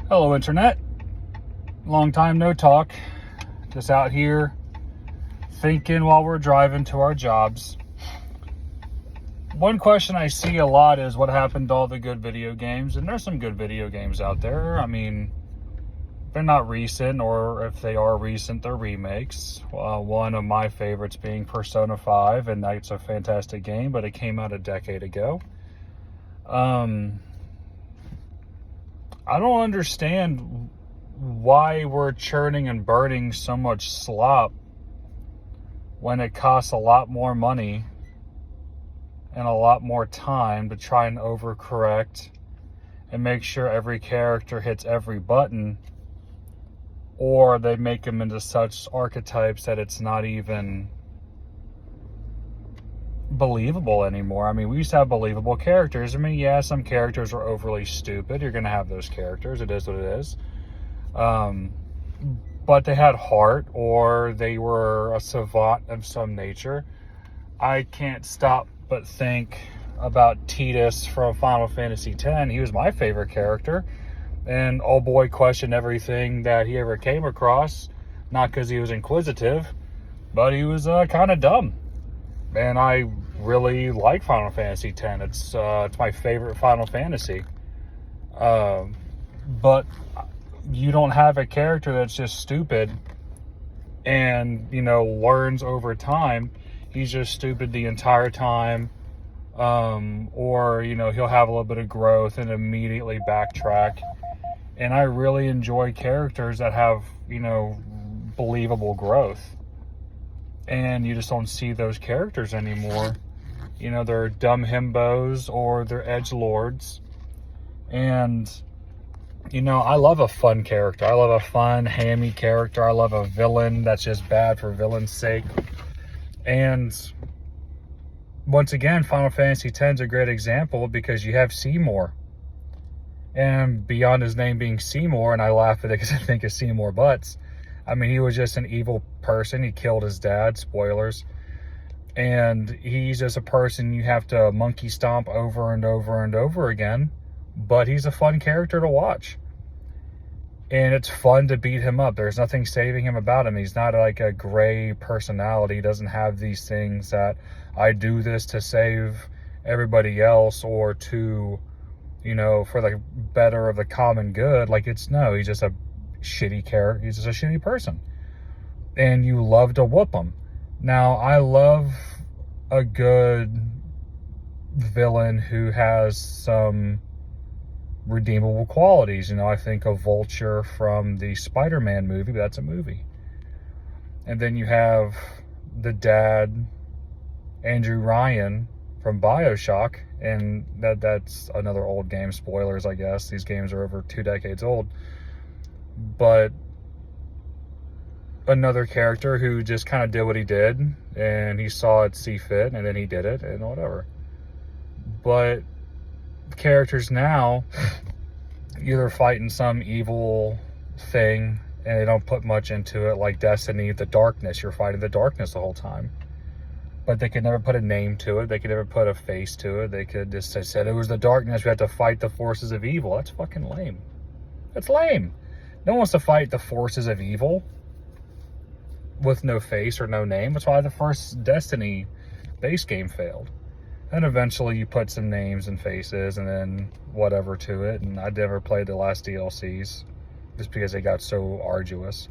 Hello, Internet. Long time no talk. Just out here thinking while we're driving to our jobs. One question I see a lot is what happened to all the good video games, and there's some good video games out there. I mean, they're not recent, or if they are recent, they're remakes. One of my favorites being Persona 5, and that's a fantastic game, but it came out a decade ago. I don't understand why we're churning and burning so much slop when it costs a lot more money and a lot more time to try and overcorrect and make sure every character hits every button, or they make them into such archetypes that it's not even believable anymore. I mean, we used to have believable characters. I mean, yeah, some characters are overly stupid. You're going to have those characters. It is what it is. But they had heart, or they were a savant of some nature. I can't stop but think about Tidus from Final Fantasy X. He was my favorite character, and oh boy, questioned everything that he ever came across. Not because he was inquisitive, but he was kind of dumb. And I really like Final Fantasy X. It's my favorite Final Fantasy. But you don't have a character that's just stupid and, learns over time. He's just stupid the entire time. Or, he'll have a little bit of growth and immediately backtrack. And I really enjoy characters that have, believable growth. And you just don't see those characters anymore. They're dumb himbos or they're edgelords. And, I love a fun character. I love a fun, hammy character. I love a villain that's just bad for villain's sake. And once again, Final Fantasy X is a great example because you have Seymour. And beyond his name being Seymour, and I laugh at it because I think of Seymour Butts, I mean, he was just an evil person. He killed his dad, spoilers. And he's just a person you have to monkey stomp over and over and over again. But he's a fun character to watch. And it's fun to beat him up. There's nothing saving him about him. He's not like a gray personality. He doesn't have these things that I do this to save everybody else or to, for the better of the common good. He's just a shitty character. He's just a shitty person. And you love to whoop him. Now, I love a good villain who has some redeemable qualities. I think of Vulture from the Spider-Man movie, but that's a movie. And then you have the dad, Andrew Ryan from BioShock, and that's another old game. Spoilers, I guess. These games are over 2 decades old. But another character who just kind of did what he did, and he saw it see fit, and then he did it, and whatever. But characters now either fighting some evil thing, and they don't put much into it, like Destiny, the darkness. You're fighting the darkness the whole time. But they could never put a name to it. They could never put a face to it. They could just have said it was the darkness. We had to fight the forces of evil. That's fucking lame. That's lame. No one wants to fight the forces of evil with no face or no name. That's why the first Destiny base game failed. And eventually you put some names and faces and then whatever to it. And I never played the last DLCs just because they got so arduous.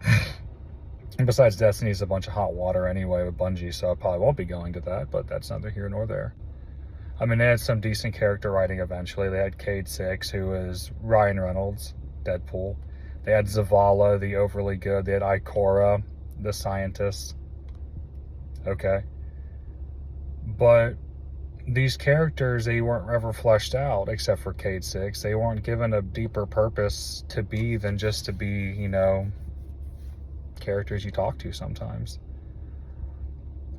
And besides, Destiny's a bunch of hot water anyway with Bungie, so I probably won't be going to that, but that's neither here nor there. I mean, they had some decent character writing eventually. They had Cade Six, who is Ryan Reynolds, Deadpool. They had Zavala, the overly good. They had Ikora, the scientist. Okay. But these characters, they weren't ever fleshed out, except for Cade Six. They weren't given a deeper purpose to be than just to be, characters you talk to sometimes.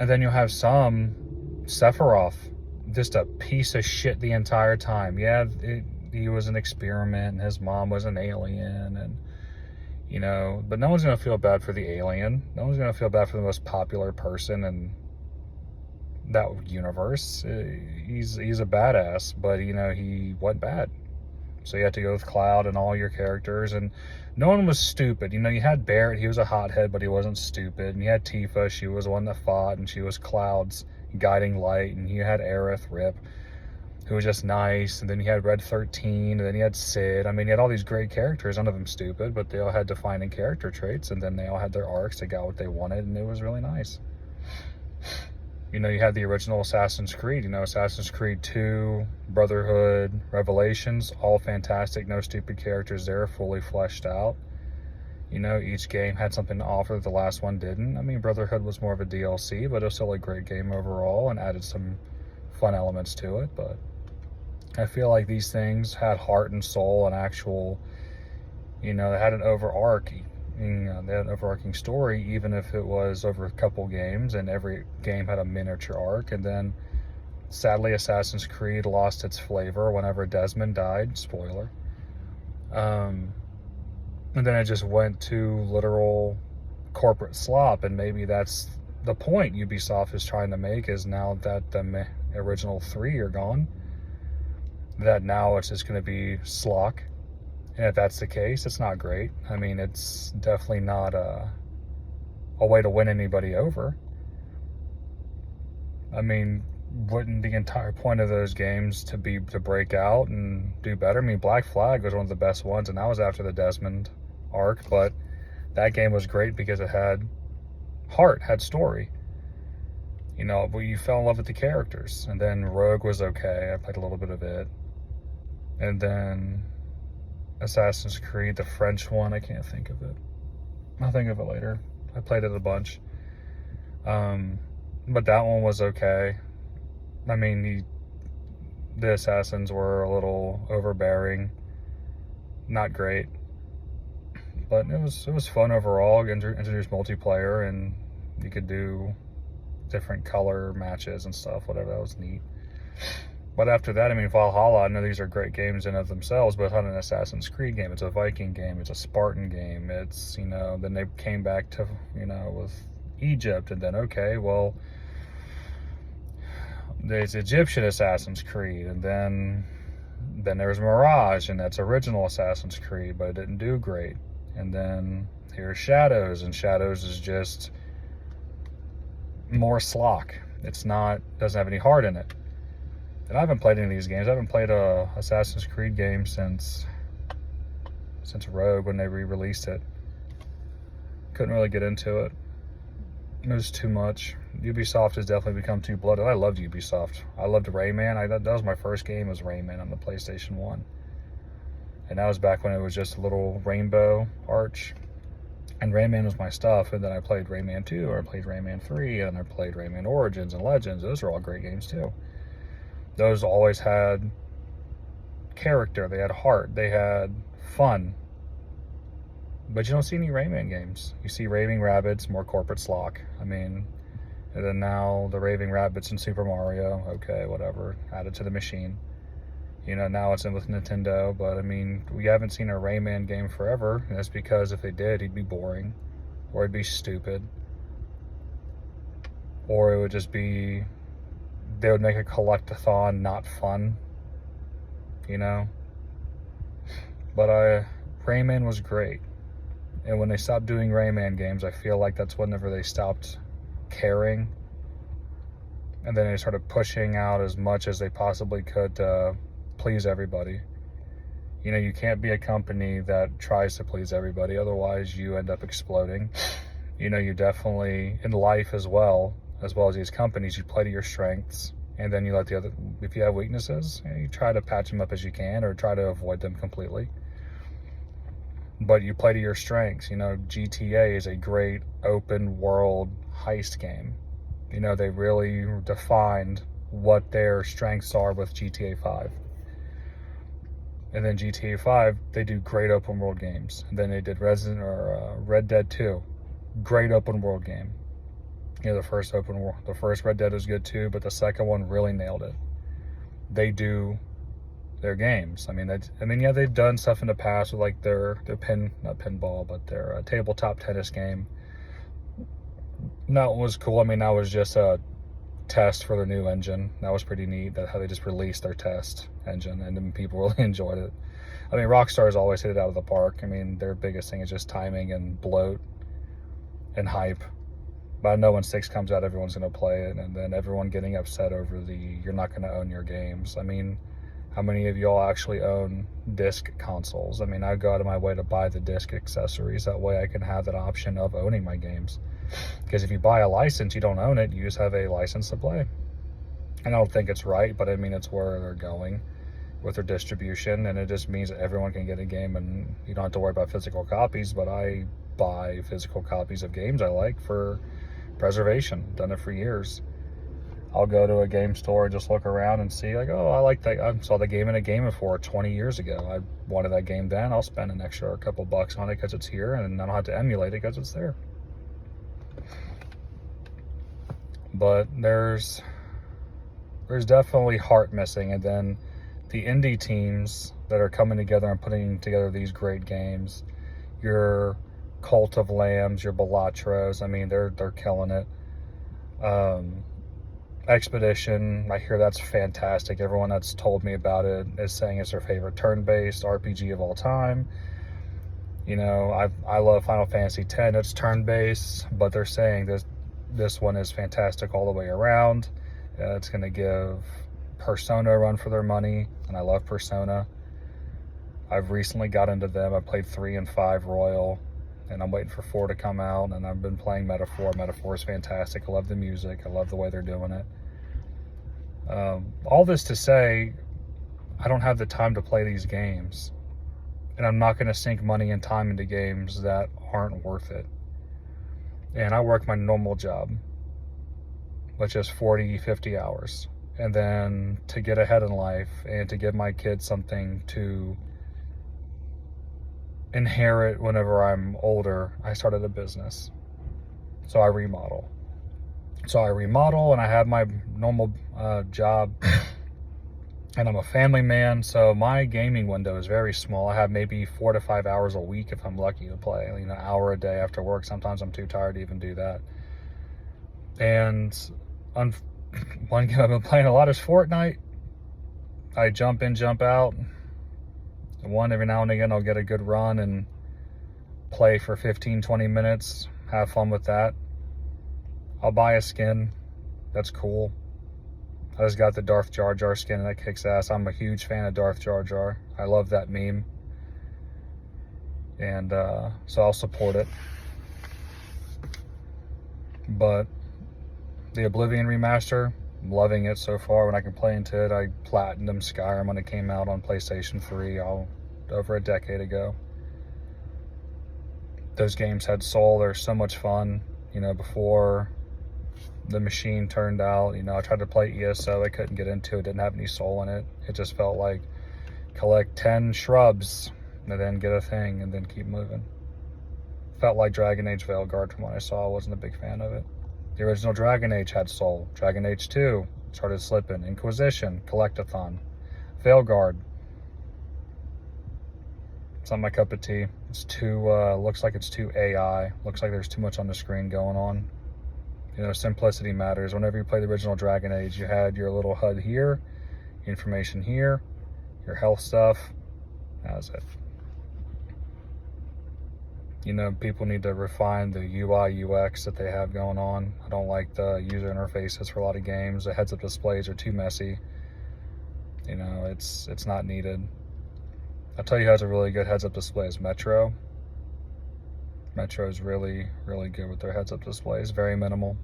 And then you'll have some, Sephiroth, just a piece of shit the entire time. Yeah, he was an experiment, and his mom was an alien, and but no one's gonna feel bad for the alien. No one's gonna feel bad for the most popular person in that universe. He's a badass, but he went bad. So you had to go with Cloud and all your characters, and no one was stupid. You know, you had Barrett, he was a hothead, but he wasn't stupid. And you had Tifa, she was the one that fought, and she was Cloud's guiding light. And you had Aerith, Rip, who was just nice. And then you had Red 13, and then you had Sid. I mean, you had all these great characters, none of them stupid, but they all had defining character traits, and then they all had their arcs, they got what they wanted, and it was really nice. You know, you had the original Assassin's Creed, you know, Assassin's Creed 2, Brotherhood, Revelations, all fantastic, no stupid characters there, fully fleshed out. You know, each game had something to offer that the last one didn't. I mean, Brotherhood was more of a DLC, but it was still a great game overall and added some fun elements to it. But I feel like these things had heart and soul and actual, you know, they had an overarching story, even if it was over a couple games, and every game had a miniature arc. And then sadly Assassin's Creed lost its flavor whenever Desmond died, spoiler. And then it just went to literal corporate slop, and maybe that's the point Ubisoft is trying to make, is now that the original 3 are gone, that now it's just going to be slog. And if that's the case, it's not great. I mean, it's definitely not a way to win anybody over. I mean, wouldn't the entire point of those games to break out and do better? I mean, Black Flag was one of the best ones, and that was after the Desmond arc, but that game was great because it had heart, had story. You know, you fell in love with the characters. And then Rogue was okay. I played a little bit of it. And then Assassin's Creed, the French one, I can't think of it. I'll think of it later. I played it a bunch. But that one was okay. I mean, the assassins were a little overbearing. Not great. But it was fun overall. Introduced multiplayer, and you could do different color matches and stuff, whatever. That was neat. But after that, I mean, Valhalla, I know these are great games in of themselves, but it's not an Assassin's Creed game. It's a Viking game. It's a Spartan game. It's, you know, then they came back to, you know, with Egypt, and then, okay, well, there's Egyptian Assassin's Creed, and then there's Mirage, and that's original Assassin's Creed, but it didn't do great. And then here's Shadows, and Shadows is just more slog. Doesn't have any heart in it. And I haven't played any of these games. I haven't played a Assassin's Creed game since Rogue, when they re-released it. Couldn't really get into it. It was too much. Ubisoft has definitely become too blooded. I loved Ubisoft. I loved Rayman. That was my first game, was Rayman on the PlayStation 1. And that was back when it was just a little rainbow arch. And Rayman was my stuff. And then I played Rayman 2, or I played Rayman 3, and I played Rayman Origins and Legends. Those are all great games too. Those always had character, they had heart, they had fun. But you don't see any Rayman games. You see Raving Rabbids, more corporate slog. I mean, and then now the Raving Rabbids in Super Mario, okay, whatever, added to the machine. You know, now it's in with Nintendo, but I mean, we haven't seen a Rayman game forever, and that's because if they did, he'd be boring, or he'd be stupid, or it would just be, they would make a collect-a-thon not fun, you know. But Rayman was great, and when they stopped doing Rayman games, I feel like that's whenever they stopped caring, and then they started pushing out as much as they possibly could to please everybody. You know, you can't be a company that tries to please everybody, otherwise you end up exploding. You know, you definitely, in life as well as these companies, you play to your strengths, and then you let the other, if you have weaknesses, you try to patch them up as you can, or try to avoid them completely. But you play to your strengths. You know, GTA is a great open world heist game. You know, they really defined what their strengths are with GTA 5. And then GTA 5, they do great open world games. And then they did Red Dead 2, great open world game. You know, the first Red Dead was good too, but the second one really nailed it. They do their games. I mean, yeah, they've done stuff in the past with like their not pinball, but their tabletop tennis game. That was cool. I mean, that was just a test for their new engine. That was pretty neat. That how they just released their test engine, and then people really enjoyed it. I mean, Rockstar's always hit it out of the park. I mean, their biggest thing is just timing and bloat and hype. But I know when 6 comes out, everyone's going to play it, and then everyone getting upset over you're not going to own your games. I mean, how many of y'all actually own disc consoles? I mean, I go out of my way to buy the disc accessories. That way I can have that option of owning my games. Because if you buy a license, you don't own it. You just have a license to play. And I don't think it's right, but I mean, it's where they're going with their distribution. And it just means that everyone can get a game and you don't have to worry about physical copies. But I buy physical copies of games I like for preservation. Done it for years. I'll go to a game store and just look around and see, like, oh, I like that. I saw the game in a Game Informer 20 years ago. I wanted that game then. I'll spend an extra couple bucks on it because it's here, and I don't have to emulate it because it's there. But there's definitely heart missing. And then the indie teams that are coming together and putting together these great games, your Cult of Lambs, your Balatros, I mean, they're killing it. Expedition, I hear that's fantastic. Everyone that's told me about it is saying it's their favorite turn-based RPG of all time. You know, I love Final Fantasy X. It's turn-based, but they're saying this one is fantastic all the way around. It's going to give Persona a run for their money, and I love Persona. I've recently got into them. I played 3 and 5 Royal, and I'm waiting for 4 to come out, and I've been playing Metaphor. Metaphor is fantastic. I love the music. I love the way they're doing it. All this to say, I don't have the time to play these games, and I'm not going to sink money and time into games that aren't worth it. And I work my normal job, which is 40, 50 hours. And then to get ahead in life and to give my kids something to inherit whenever I'm older, I started a business. So I remodel. And I have my normal job, and I'm a family man, so my gaming window is very small. I have maybe 4 to 5 hours a week if I'm lucky to play, you know, an hour a day after work. Sometimes I'm too tired to even do that. And one game I've been playing a lot is Fortnite. I jump in, jump out. One, every now and again, I'll get a good run and play for 15, 20 minutes, have fun with that. I'll buy a skin. That's cool. I just got the Darth Jar Jar skin, and that kicks ass. I'm a huge fan of Darth Jar Jar. I love that meme. And so I'll support it. But the Oblivion remaster, I'm loving it so far. When I can play into it, I platinumed Skyrim when it came out on PlayStation 3 over a decade ago. Those games had soul. They're so much fun. You know, before the machine turned out, you know, I tried to play ESO. I couldn't get into it. Didn't have any soul in it. It just felt like collect 10 shrubs and then get a thing and then keep moving. Felt like Dragon Age Veilguard from what I saw. I wasn't a big fan of it. The original Dragon Age had soul. Dragon Age 2 started slipping. Inquisition, Collectathon, Veilguard. It's not my cup of tea. It's too, looks like it's too AI. Looks like there's too much on the screen going on. You know, simplicity matters. Whenever you play the original Dragon Age, you had your little HUD here, information here, your health stuff. That was it. You know, people need to refine the UI, UX that they have going on. I don't like the user interfaces for a lot of games. The heads-up displays are too messy. You know, it's not needed. I'll tell you who has a really good heads-up display is Metro. Metro is really, really good with their heads-up displays. Very minimal.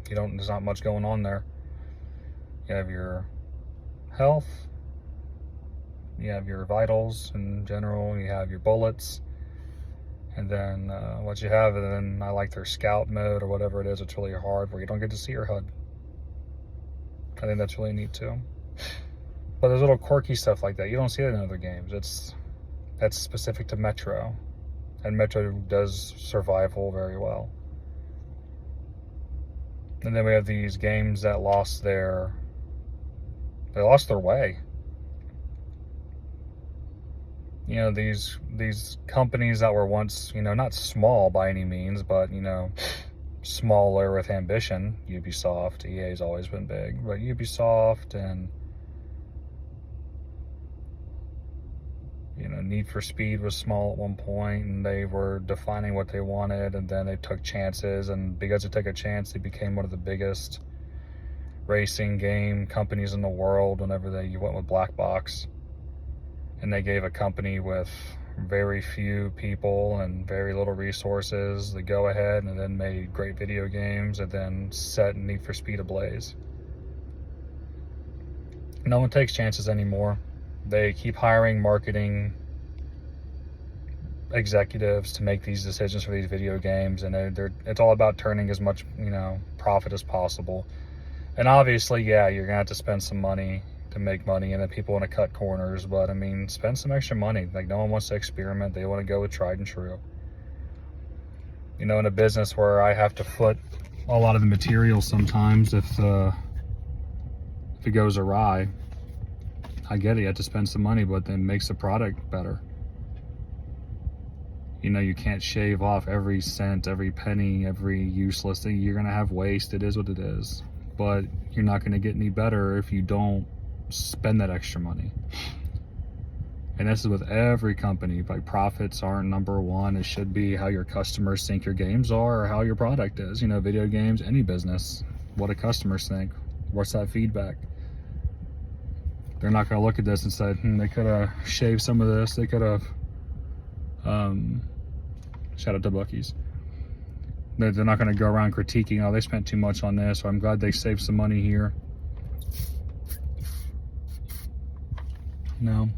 There's not much going on there. You have your health. You have your vitals in general. You have your bullets. And then what you have, and then I like their scout mode or whatever it is. It's really hard where you don't get to see your HUD. I think that's really neat too. But there's little quirky stuff like that. You don't see it in other games. That's specific to Metro. And Metro does survival very well. And then we have these games that lost their way. You know, these companies that were once, you know, not small by any means, but, you know, smaller with ambition. Ubisoft, EA's always been big, but Ubisoft and Need for Speed was small at one point, and they were defining what they wanted, and then they took chances, and because they took a chance, they became one of the biggest racing game companies in the world whenever they went with Black Box. And they gave a company with very few people and very little resources the go ahead, and then made great video games, and then set Need for Speed ablaze. No one takes chances anymore. They keep hiring marketing executives to make these decisions for these video games, and it's all about turning as much profit as possible. And obviously, yeah, you're gonna have to spend some money to make money, and then people want to cut corners, but I mean, spend some extra money. Like, no one wants to experiment. They want to go with tried and true. In a business where I have to foot a lot of the material sometimes, if it goes awry, I get it, you have to spend some money, but then it makes the product better. You can't shave off every cent, every penny, every useless thing. You're gonna have waste. It is what it is. But you're not gonna get any better if you don't spend that extra money. And this is with every company. Like, profits aren't number one. It should be how your customers think your games are, or how your product is. Video games, any business, what do customers think? What's that feedback? They're not going to look at this and say, they could have shaved some of this. They could have, shout out to Buc-ee's. They're not going to go around critiquing, oh, they spent too much on this, so I'm glad they saved some money here. No.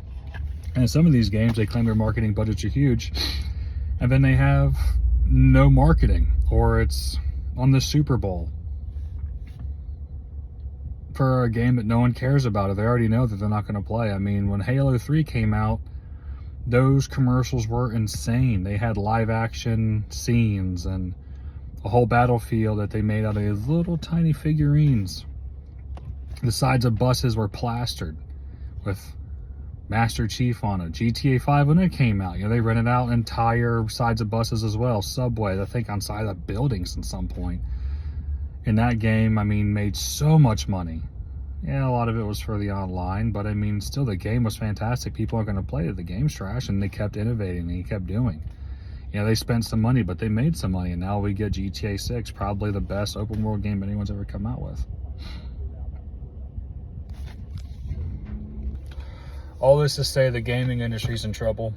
And some of these games, they claim their marketing budgets are huge, and then they have no marketing, or it's on the Super Bowl for a game that no one cares about. It, they already know that they're not going to play. I mean, when Halo 3 came out, those commercials were insane. They had live action scenes and a whole battlefield that they made out of little tiny figurines. The sides of buses were plastered with Master Chief on it. GTA 5, when it came out, they rented out entire sides of buses as well. Subway, I think, on side of buildings at some point. In that game, I mean, made so much money. Yeah, a lot of it was for the online, but I mean, still, the game was fantastic. People aren't going to play it. The game's trash, and they kept innovating, and they kept doing. They spent some money, but they made some money, and now we get GTA 6, probably the best open world game anyone's ever come out with. All this to say, the gaming industry's in trouble.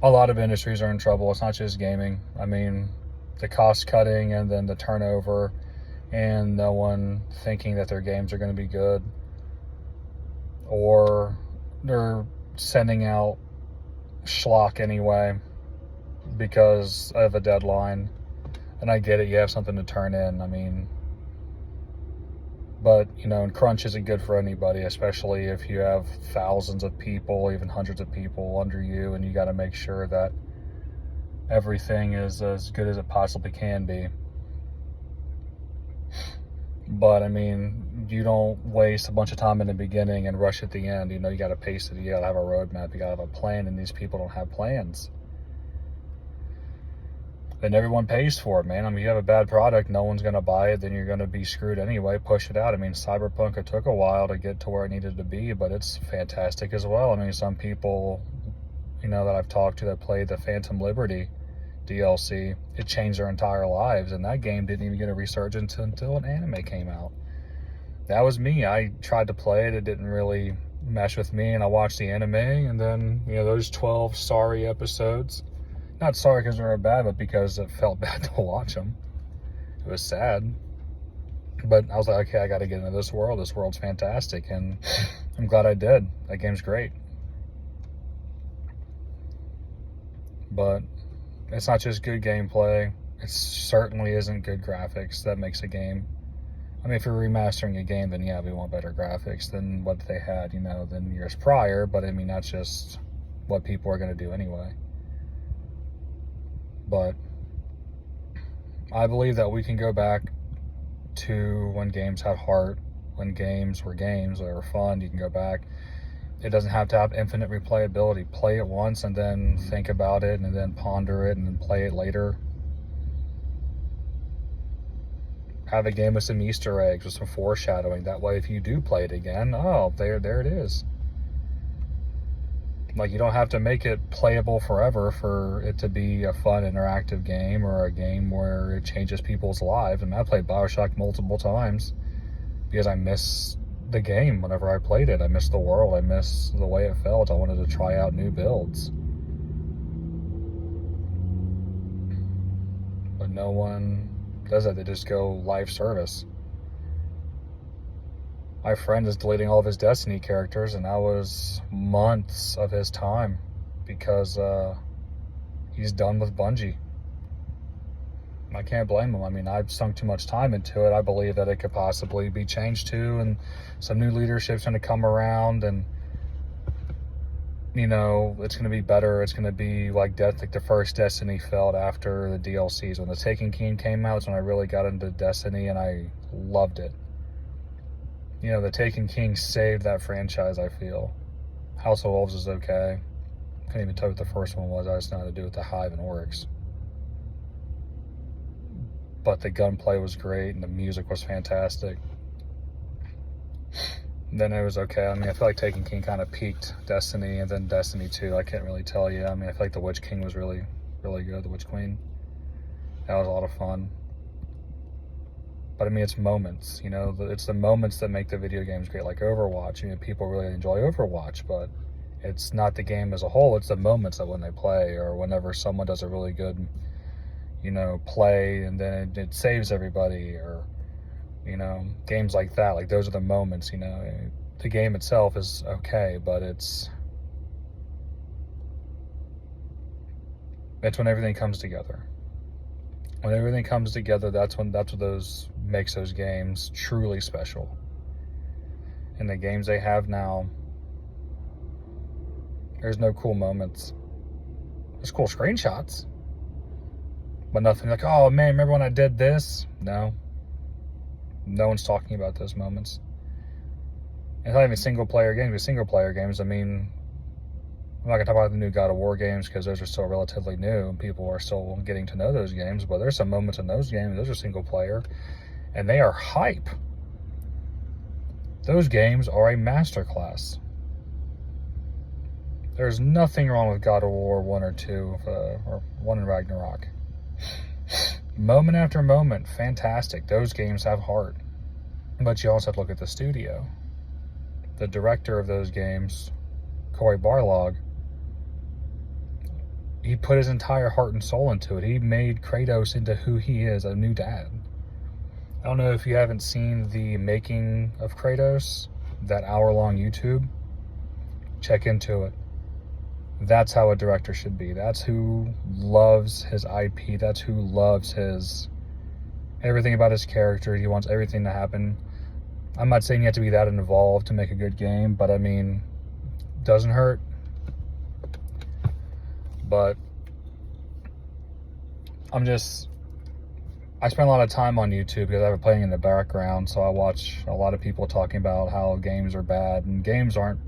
A lot of industries are in trouble. It's not just gaming. I mean, the cost cutting, and then the turnover, and no one thinking that their games are going to be good, or they're sending out schlock anyway because of a deadline. And I get it, you have something to turn in. I mean, but and crunch isn't good for anybody, especially if you have thousands of people, even hundreds of people under you, and you got to make sure that everything is as good as it possibly can be. But I mean, you don't waste a bunch of time in the beginning and rush at the end. You got to pace it. You got to have a roadmap. You got to have a plan, and these people don't have plans. And everyone pays for it, man. I mean, you have a bad product, no one's going to buy it, then you're going to be screwed anyway. Push it out. I mean, Cyberpunk, it took a while to get to where it needed to be, but it's fantastic as well. I mean, some people, that I've talked to that played the Phantom Liberty DLC, it changed their entire lives, and that game didn't even get a resurgence until an anime came out. That was me. I tried to play it. It didn't really mesh with me, and I watched the anime, and then, those 12 sorry episodes. Not sorry because they were bad, but because it felt bad to watch them. It was sad. But I was like, okay, I got to get into this world. This world's fantastic, and I'm glad I did. That game's great. But it's not just good gameplay. It certainly isn't good graphics that makes a game. I mean, if you're remastering a game, then yeah, we want better graphics than what they had, than years prior. But I mean, that's just what people are going to do anyway. But I believe that we can go back to when games had heart, when games were games, they were fun. You can go back. It doesn't have to have infinite replayability. Play it once and then think about it, and then ponder it, and then play it later. Have a game with some Easter eggs, with some foreshadowing. That way, if you do play it again, oh, there it is. Like, you don't have to make it playable forever for it to be a fun, interactive game, or a game where it changes people's lives. I mean, I played Bioshock multiple times because I miss the game whenever I played it. I miss the world. I miss the way it felt. I wanted to try out new builds. But no one does that. They just go live service. My friend is deleting all of his Destiny characters, and that was months of his time because he's done with Bungie. I can't blame him. I mean, I've sunk too much time into it. I believe that it could possibly be changed too, and some new leadership's going to come around, and you know, it's going to be better. It's going to be like the first Destiny felt after the DLCs. When the Taken King came out, it's when I really got into Destiny, and I loved it. You know, the Taken King saved that franchise, I feel. House of Wolves is okay. Couldn't even tell you what the first one was. I just know how to do with the Hive and Oryx. But the gunplay was great, and the music was fantastic. Then it was okay. I mean, I feel like Taken King kind of peaked Destiny, and then Destiny 2, I can't really tell you. I mean, I feel like the Witch King was really, really good, the Witch Queen. That was a lot of fun. But I mean, it's moments, you know, it's the moments that make the video games great, like Overwatch. I mean, people really enjoy Overwatch, but it's not the game as a whole. It's the moments that when they play, or whenever someone does a really good, you know, play, and then it saves everybody, or, you know, games like that. Like, those are the moments, you know. The game itself is okay, but it's when everything comes together. When everything comes together, that's what those makes those games truly special. And the games they have now, there's no cool moments. There's cool screenshots, but nothing like, oh man, remember when I did this? No one's talking about those moments. It's not even single player games. With single player games, I mean, I'm not going to talk about the new God of War games because those are still relatively new and people are still getting to know those games, but there's some moments in those games, those are single player, and they are hype. Those games are a masterclass. There's nothing wrong with God of War 1 or 2, or 1 in Ragnarok. Moment after moment, fantastic. Those games have heart. But you also have to look at the studio. The director of those games, Cory Barlog, he put his entire heart and soul into it. He made Kratos into who he is, a new dad. I don't know if you haven't seen the making of Kratos, that hour-long YouTube. Check into it. That's how a director should be. That's who loves his IP. That's who loves everything about his character. He wants everything to happen. I'm not saying you have to be that involved to make a good game, but I mean, doesn't hurt. But I spend a lot of time on YouTube because I have it playing in the background, so I watch a lot of people talking about how games are bad, and games aren't.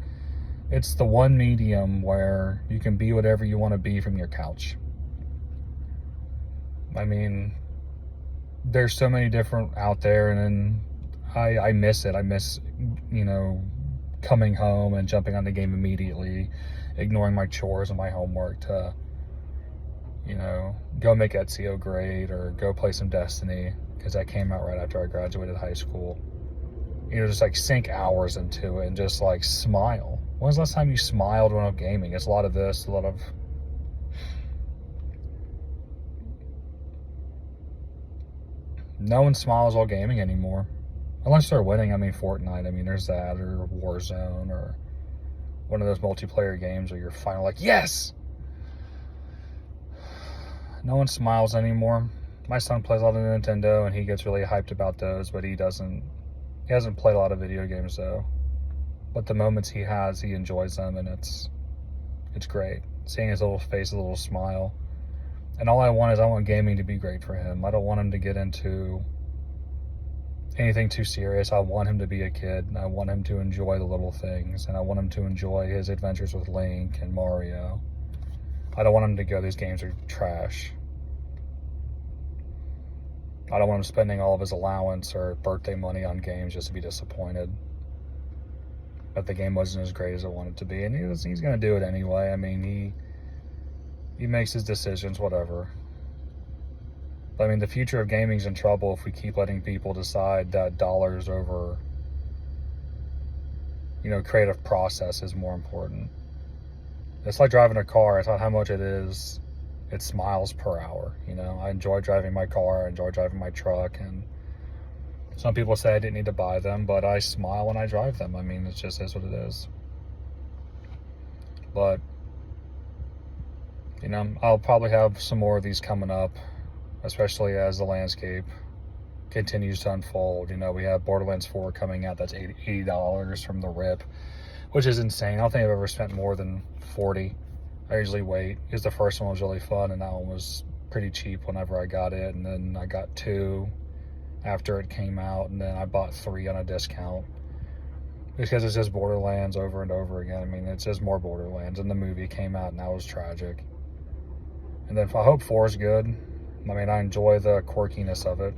It's the one medium where you can be whatever you want to be from your couch. I mean, there's so many different out there, and then I miss it. I miss, you know, coming home and jumping on the game immediately, ignoring my chores and my homework to, you know, go make Ezio great, or go play some Destiny, because that came out right after I graduated high school. You know, just like sink hours into it and just like smile. When's the last time you smiled when I'm gaming? It's a lot of this, a lot of... No one smiles while gaming anymore. Unless they're winning. I mean, Fortnite, I mean, there's that, or Warzone, or one of those multiplayer games where you're finally like, yes! No one smiles anymore. My son plays a lot of Nintendo, and he gets really hyped about those, but he hasn't played a lot of video games, though. But the moments he has, he enjoys them, and it's great. Seeing his little face, a little smile. And all I want gaming to be great for him. I don't want him to get into anything too serious. I want him to be a kid, and I want him to enjoy the little things, and I want him to enjoy his adventures with Link and Mario. I don't want him to go, these games are trash. I don't want him spending all of his allowance or birthday money on games just to be disappointed. that the game wasn't as great as it wanted to be, and he's going to do it anyway. I mean, he makes his decisions, whatever. But I mean, the future of gaming's in trouble if we keep letting people decide that dollars over, creative process is more important. It's like driving a car. It's not how much it is. It's miles per hour. I enjoy driving my car. I enjoy driving my truck. And some people say I didn't need to buy them, but I smile when I drive them. I mean, it just is what it is. But, I'll probably have some more of these coming up, especially as the landscape continues to unfold. We have Borderlands 4 coming out. That's $80 from the rip, which is insane. I don't think I've ever spent more than $40. I usually wait because the first one was really fun, and that one was pretty cheap whenever I got it. And then I got 2 after it came out, and then I bought 3 on a discount because it's just Borderlands over and over again. I mean, it's just more Borderlands, and the movie came out, and that was tragic. And then I hope 4 is good. I mean, I enjoy the quirkiness of it,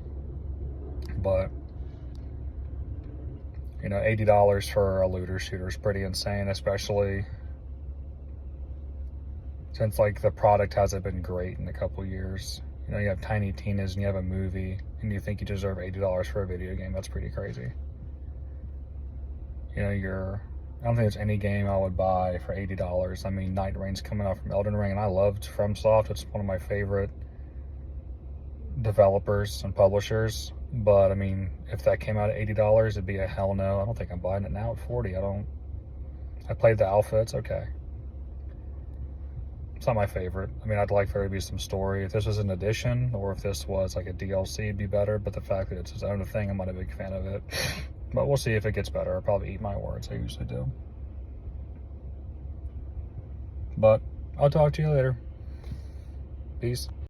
but $80 for a looter shooter is pretty insane, especially since the product hasn't been great in a couple years. You have Tiny Tina's and you have a movie, and you think you deserve $80 for a video game. That's pretty crazy. I don't think there's any game I would buy for $80. I mean, Night Rain's coming out from Elden Ring, and I loved FromSoft. It's one of my favorite developers and publishers. But I mean, if that came out at $80, it'd be a hell no. I don't think I'm buying it now at $40. I played the alpha. It's okay. It's not my favorite. I mean, I'd like there to be some story. If this was an addition, or if this was like a DLC, it'd be better. But the fact that it's its own thing, I'm not a big fan of it. But we'll see if it gets better. I'll probably eat my words. I usually do. But I'll talk to you later. Peace.